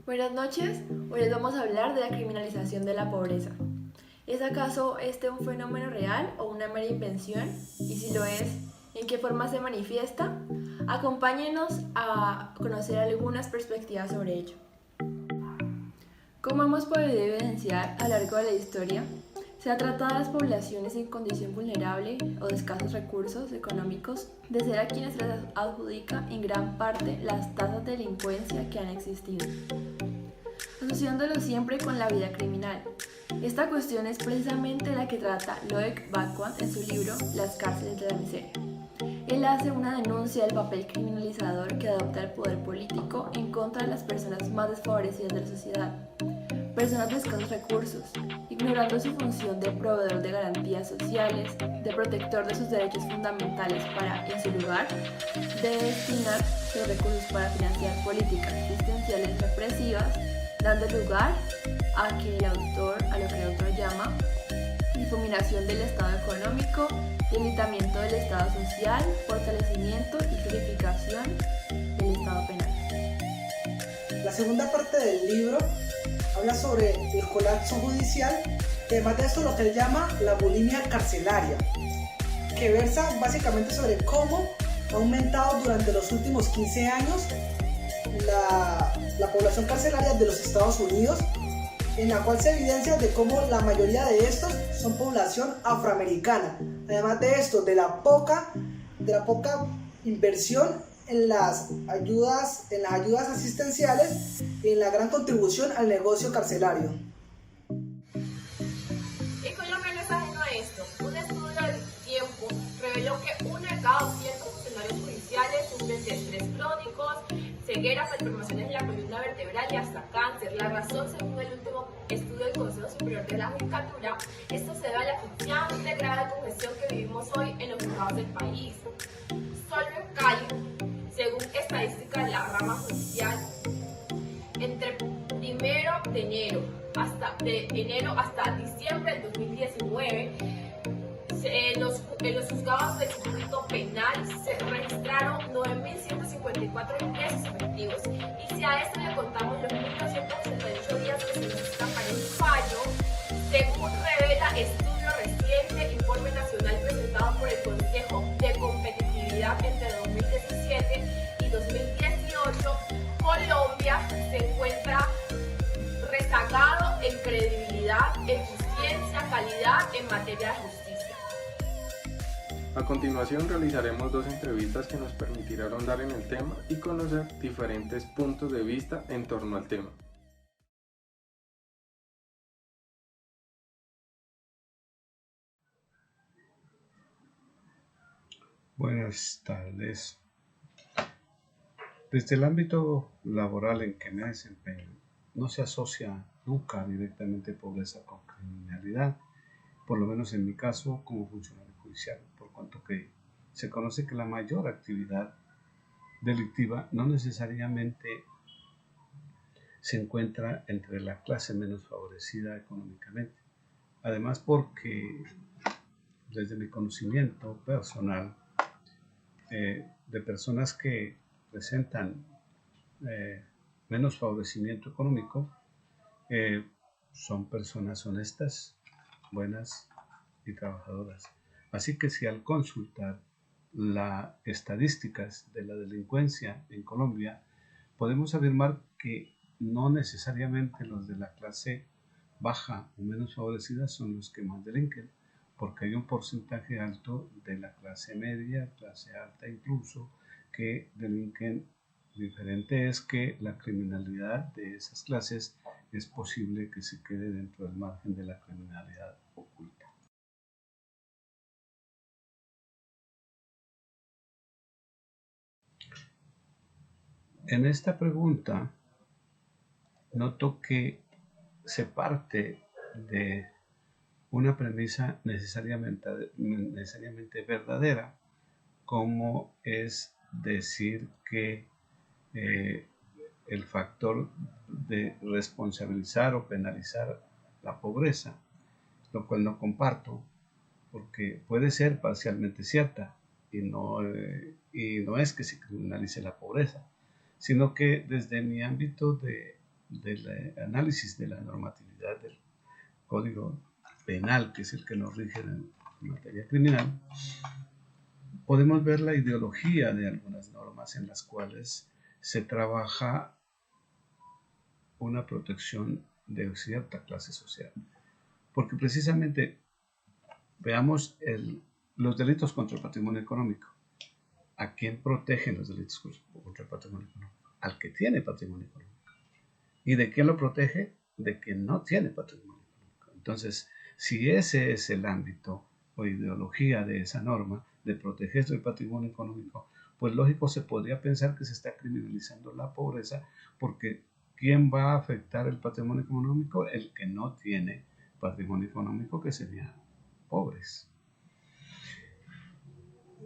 Buenas noches, hoy les vamos a hablar de la criminalización de la pobreza. ¿Es acaso este un fenómeno real o una mera invención? Y si lo es, ¿en qué forma se manifiesta? Acompáñenos a conocer algunas perspectivas sobre ello. Como hemos podido evidenciar a lo largo de la historia, se ha tratado a las poblaciones en condición vulnerable o de escasos recursos económicos de ser a quienes les adjudica en gran parte las tasas de delincuencia que han existido, asociándolo siempre con la vida criminal. Esta cuestión es precisamente la que trata Loic Backward en su libro Las cárceles de la miseria. Él hace una denuncia del papel criminalizador que adopta el poder político en contra de las personas más desfavorecidas de la sociedad, personas de escasos recursos, ignorando su función de proveedor de garantías sociales, de protector de sus derechos fundamentales para, en su lugar, de destinar sus recursos para financiar políticas asistenciales represivas, dando lugar a lo que el autor llama difuminación del Estado económico, debilitamiento del Estado social, fortalecimiento y clarificación del Estado penal. La segunda parte del libro habla sobre el colapso judicial, y además de esto lo que él llama la bulimia carcelaria, que versa básicamente sobre cómo ha aumentado durante los últimos 15 años la población carcelaria de los Estados Unidos, en la cual se evidencia de cómo la mayoría de estos son población afroamericana. Además de esto, de la poca inversión en las ayudas asistenciales y en la gran contribución al negocio carcelario. Y Colombia no es ajeno a esto. Un estudio del tiempo reveló que uno de cada 200 funcionarios judiciales sufren de estrés crónicos, ceguera, malformaciones en la columna vertebral y hasta cáncer. La razón, según el último estudio del Consejo Superior de la Judicatura, esto se debe a la constante grave congestión que vivimos hoy en los juzgados del país. Solo en Cali, según estadísticas de la rama judicial, entre 1 de enero hasta diciembre del 2019, en los juzgados del circuito penal se registraron 9.154 ingresos efectivos. Y si a esto le contamos los 1.268 días que se necesitan para el fallo, según revela estudio reciente, informe nacional presentado por el Consejo de Competitividad entre 2017 y 2018, Colombia se encuentra rezagado en credibilidad, eficiencia, calidad en materia de justicia. A continuación realizaremos dos entrevistas que nos permitirán ahondar en el tema y conocer diferentes puntos de vista en torno al tema. Buenas tardes. Desde el ámbito laboral en que me desempeño, no se asocia nunca directamente pobreza con criminalidad, por lo menos en mi caso como funcionario judicial, por cuanto que se conoce que la mayor actividad delictiva no necesariamente se encuentra entre la clase menos favorecida económicamente. Además, porque desde mi conocimiento personal de personas que presentan menos favorecimiento económico, son personas honestas, buenas y trabajadoras. Así que si al consultar las estadísticas de la delincuencia en Colombia, podemos afirmar que no necesariamente los de la clase baja o menos favorecida son los que más delinquen, porque hay un porcentaje alto de la clase media, clase alta incluso, que delinquen. Diferente es que la criminalidad de esas clases es posible que se quede dentro del margen de la criminalidad oculta. En esta pregunta noto que se parte de una premisa necesariamente verdadera, como es decir que el factor de responsabilizar o penalizar la pobreza, lo cual no comparto, porque puede ser parcialmente cierta y no es que se criminalice la pobreza, sino que desde mi ámbito de del análisis de la normatividad del Código Penal, que es el que nos rige en materia criminal, podemos ver la ideología de algunas normas en las cuales se trabaja una protección de cierta clase social. Porque precisamente veamos los delitos contra el patrimonio económico. ¿A quién protegen los delitos contra el patrimonio económico? Al que tiene patrimonio económico. ¿Y de quién lo protege? De quien no tiene patrimonio económico. Entonces, si ese es el ámbito o ideología de esa norma, de proteger el patrimonio económico, pues lógico se podría pensar que se está criminalizando la pobreza, porque ¿quién va a afectar el patrimonio económico? El que no tiene patrimonio económico, que serían pobres.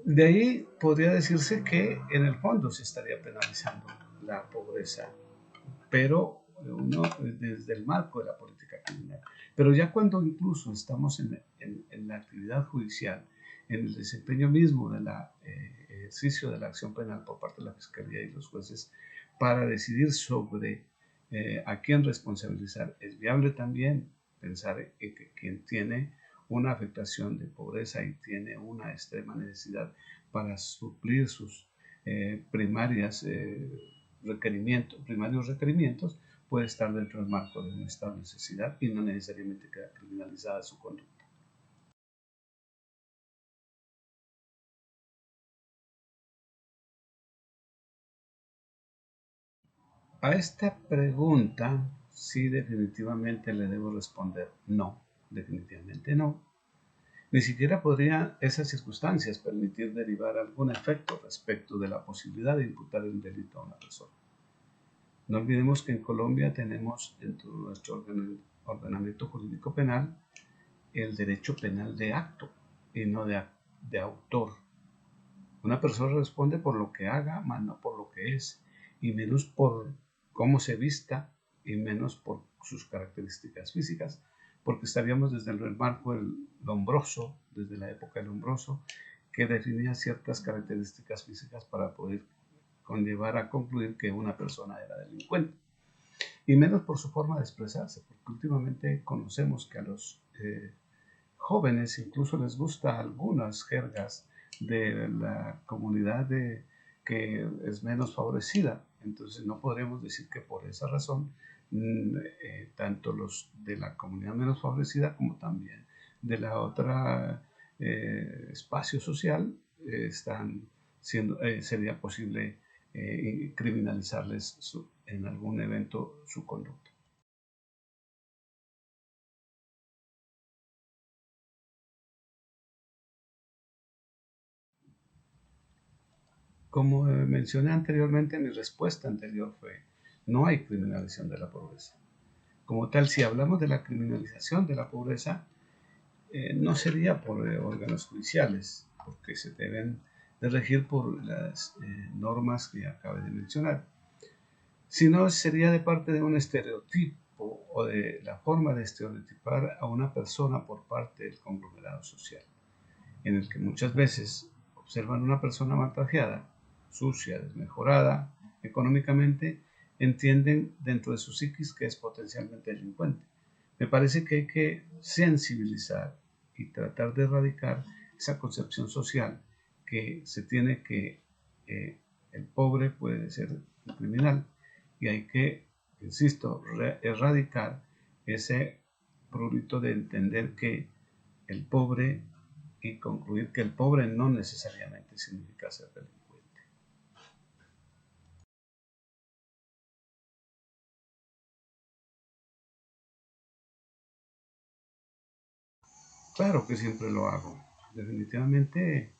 De ahí podría decirse que en el fondo se estaría penalizando la pobreza, pero uno desde el marco de la política criminal. Pero ya cuando incluso estamos en la actividad judicial, en el desempeño mismo del ejercicio de la acción penal por parte de la Fiscalía y los jueces para decidir sobre a quién responsabilizar, es viable también pensar en que quien tiene una afectación de pobreza y tiene una extrema necesidad para suplir sus primarios requerimientos, puede estar dentro del marco de un estado de necesidad y no necesariamente queda criminalizada su conducta. A esta pregunta sí definitivamente le debo responder no, definitivamente no. Ni siquiera podría esas circunstancias permitir derivar algún efecto respecto de la posibilidad de imputar el delito a una persona. No olvidemos que en Colombia tenemos dentro de nuestro ordenamiento jurídico penal el derecho penal de acto y no de autor. Una persona responde por lo que haga, más no por lo que es, y menos por cómo se vista y menos por sus características físicas, porque estaríamos desde el marco del Lombroso, desde la época del Lombroso, que definía ciertas características físicas para poder conllevar a concluir que una persona era delincuente. Y menos por su forma de expresarse, porque últimamente conocemos que a los jóvenes incluso les gusta algunas jergas de la comunidad que es menos favorecida. Entonces no podremos decir que por esa razón tanto los de la comunidad menos favorecida como también de la otra espacio social sería posible criminalizarles en algún evento su conducta. Como mencioné anteriormente, mi respuesta anterior fue: no hay criminalización de la pobreza. Como tal, si hablamos de la criminalización de la pobreza, no sería por órganos judiciales, porque se deben de regir por las normas que acabé de mencionar, sino sería de parte de un estereotipo o de la forma de estereotipar a una persona por parte del conglomerado social, en el que muchas veces observan una persona mal trajeada, sucia, desmejorada económicamente, entienden dentro de su psiquis que es potencialmente delincuente. Me parece que hay que sensibilizar y tratar de erradicar esa concepción social que se tiene que el pobre puede ser un criminal, y hay que, insisto, erradicar ese prurito de entender que el pobre y concluir que el pobre no necesariamente significa ser delincuente. Claro que siempre lo hago. Definitivamente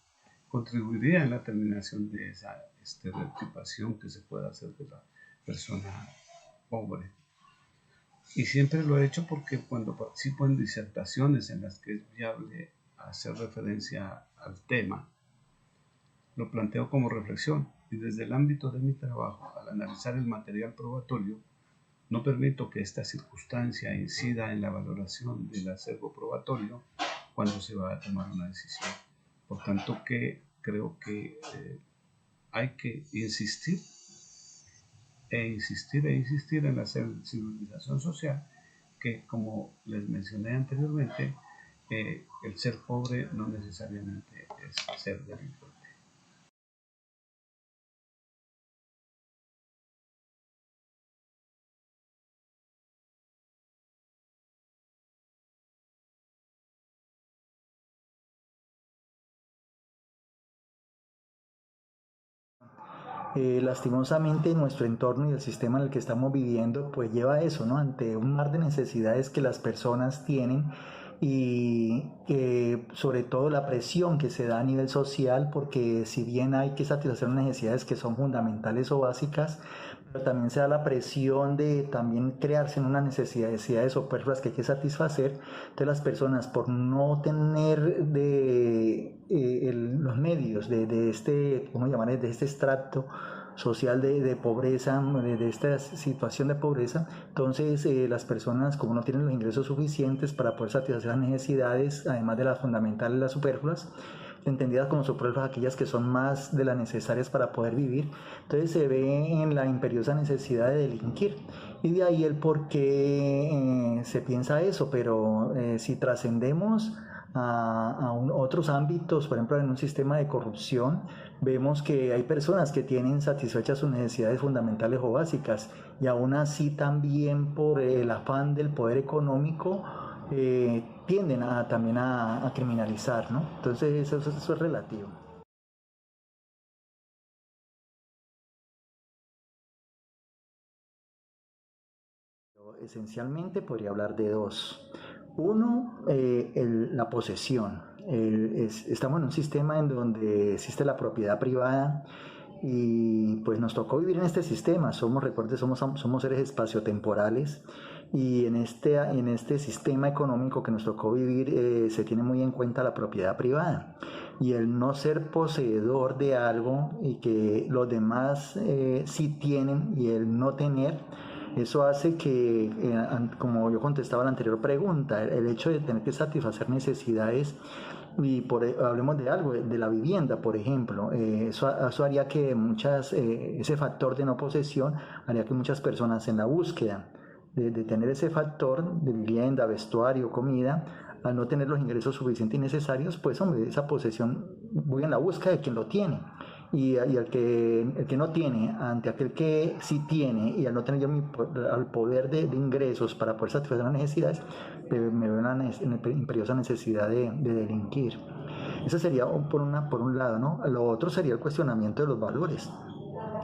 contribuiría en la terminación de esa estereotipación que se puede hacer de la persona pobre. Y siempre lo he hecho porque cuando participo en disertaciones en las que es viable hacer referencia al tema, lo planteo como reflexión, y desde el ámbito de mi trabajo, al analizar el material probatorio, no permito que esta circunstancia incida en la valoración del acervo probatorio cuando se va a tomar una decisión. Por tanto, que creo que hay que insistir e insistir en la sensibilización social, que como les mencioné anteriormente, el ser pobre no necesariamente es ser delincuente. Lastimosamente nuestro entorno y el sistema en el que estamos viviendo pues lleva a eso, ¿no? Ante un mar de necesidades que las personas tienen y sobre todo la presión que se da a nivel social, porque si bien hay que satisfacer unas necesidades que son fundamentales o básicas, pero también se da la presión de también crearse en unas necesidades superfluas que hay que satisfacer. Entonces las personas, por no tener los medios de este, ¿cómo llamar?, de este extracto social de pobreza, de esta situación de pobreza, entonces las personas, como no tienen los ingresos suficientes para poder satisfacer las necesidades, además de las fundamentales, las superfluas, entendidas como superfluas aquellas que son más de las necesarias para poder vivir, entonces se ve en la imperiosa necesidad de delinquir. Y de ahí el por qué se piensa eso, pero si trascendemos a otros ámbitos, por ejemplo en un sistema de corrupción, vemos que hay personas que tienen satisfechas sus necesidades fundamentales o básicas y aún así también por el afán del poder económico tienden también a criminalizar, ¿no? Entonces eso es relativo. Esencialmente podría hablar de dos. Uno, la posesión. Estamos en un sistema en donde existe la propiedad privada y pues nos tocó vivir en este sistema. Somos seres espaciotemporales y en este sistema económico que nos tocó vivir se tiene muy en cuenta la propiedad privada. Y el no ser poseedor de algo y que los demás sí tienen y el no tener, eso hace que, como yo contestaba la anterior pregunta, el hecho de tener que satisfacer necesidades, y hablemos de algo, de la vivienda, por ejemplo, eso haría que ese factor de no posesión haría que muchas personas en la búsqueda de tener ese factor de vivienda, vestuario, comida, al no tener los ingresos suficientes y necesarios, pues hombre, esa posesión, voy en la búsqueda de quien lo tiene. Y el que no tiene, ante aquel que sí tiene, y al no tener yo al poder de ingresos para poder satisfacer las necesidades, me veo una imperiosa necesidad de delinquir. Eso sería por un lado, ¿no? Lo otro sería el cuestionamiento de los valores,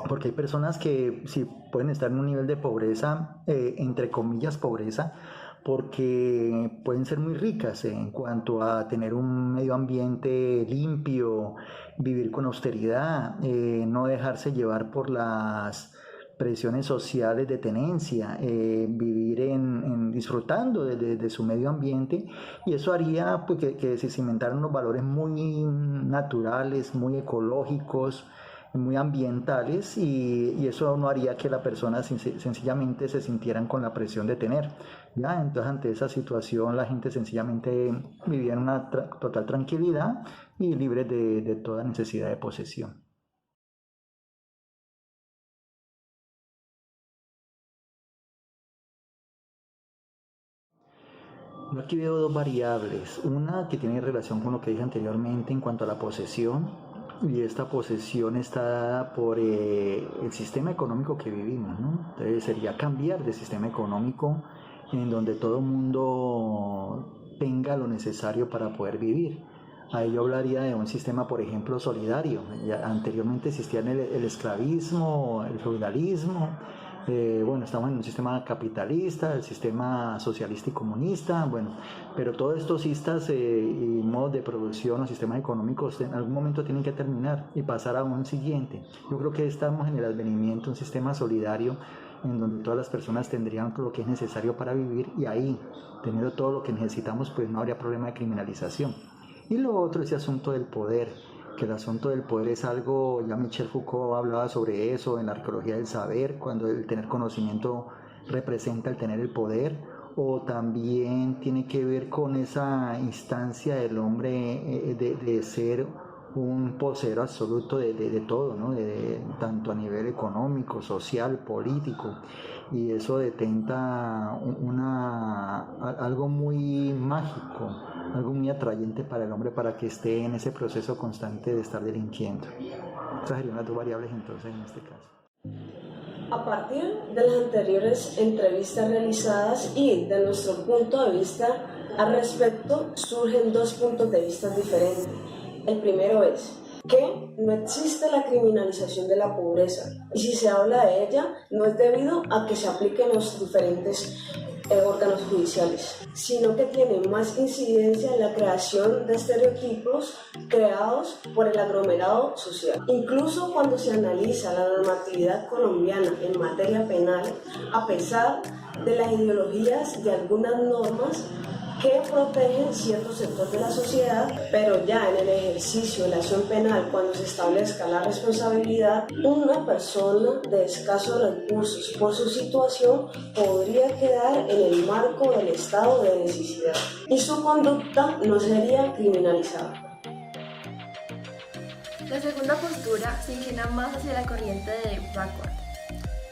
porque hay personas que sí pueden estar en un nivel de pobreza, entre comillas pobreza, porque pueden ser muy ricas en cuanto a tener un medio ambiente limpio, vivir con austeridad, no dejarse llevar por las presiones sociales de tenencia, vivir disfrutando de su medio ambiente, y eso haría pues, que se cimentaran unos valores muy naturales, muy ecológicos, muy ambientales, y eso no haría que la persona sencillamente se sintieran con la presión de tener. ¿Ya? Entonces ante esa situación la gente sencillamente vivía en una total tranquilidad y libre de toda necesidad de posesión. Yo aquí veo dos variables, una que tiene relación con lo que dije anteriormente en cuanto a la posesión, y esta posesión está dada por el sistema económico que vivimos, ¿no? Entonces sería cambiar de sistema económico en donde todo el mundo tenga lo necesario para poder vivir. Ahí yo hablaría de un sistema, por ejemplo, solidario. Ya anteriormente existían el esclavismo, el feudalismo. Bueno, estamos en un sistema capitalista, el sistema socialista y comunista, bueno, pero todos estos sistemas y modos de producción o sistemas económicos en algún momento tienen que terminar y pasar a un siguiente. Yo creo que estamos en el advenimiento de un sistema solidario en donde todas las personas tendrían lo que es necesario para vivir, y ahí, teniendo todo lo que necesitamos, pues no habría problema de criminalización. Y lo otro es el asunto del poder, que el asunto del poder es algo, ya Michel Foucault hablaba sobre eso en la arqueología del saber, cuando el tener conocimiento representa el tener el poder, o también tiene que ver con esa instancia del hombre de ser un poseedor absoluto de todo, ¿no? Tanto a nivel económico, social, político, y eso detenta algo muy mágico, algo muy atrayente para el hombre para que esté en ese proceso constante de estar delinquiendo. Esas serían las dos variables entonces en este caso. A partir de las anteriores entrevistas realizadas y de nuestro punto de vista al respecto, surgen dos puntos de vista diferentes. El primero es que no existe la criminalización de la pobreza, y si se habla de ella no es debido a que se apliquen los diferentes órganos judiciales, sino que tiene más incidencia en la creación de estereotipos creados por el aglomerado social. Incluso cuando se analiza la normatividad colombiana en materia penal, a pesar de las ideologías de algunas normas que protegen ciertos sectores de la sociedad, pero ya en el ejercicio de la acción penal, cuando se establezca la responsabilidad, una persona de escasos recursos por su situación podría quedar en el marco del estado de necesidad y su conducta no sería criminalizada. La segunda postura se inclina más hacia la corriente de Backward,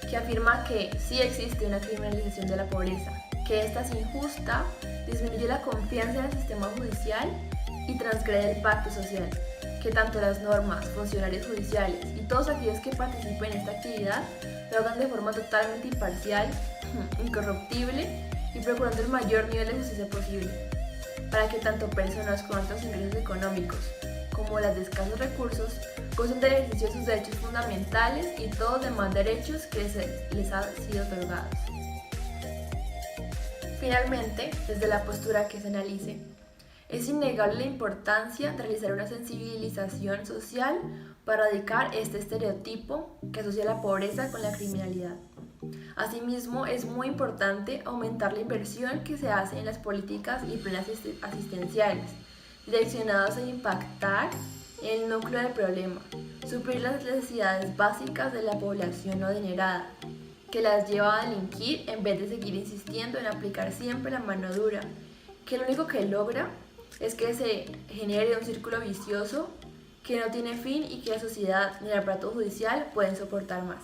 que afirma que sí existe una criminalización de la pobreza, que esta es injusta, disminuye la confianza en el sistema judicial y transgrede el pacto social, que tanto las normas, funcionarios judiciales y todos aquellos que participen en esta actividad lo hagan de forma totalmente imparcial, incorruptible y procurando el mayor nivel de justicia posible, para que tanto personas con altos ingresos económicos como las de escasos recursos gocen del ejercicio de sus derechos fundamentales y todos los demás derechos que les han sido otorgados. Finalmente, desde la postura que se analice, es innegable la importancia de realizar una sensibilización social para erradicar este estereotipo que asocia la pobreza con la criminalidad. Asimismo, es muy importante aumentar la inversión que se hace en las políticas y planes asistenciales, direccionados a impactar en el núcleo del problema, suplir las necesidades básicas de la población no adinerada, que las lleva a delinquir en vez de seguir insistiendo en aplicar siempre la mano dura, que lo único que logra es que se genere un círculo vicioso que no tiene fin y que la sociedad ni el aparato judicial pueden soportar más.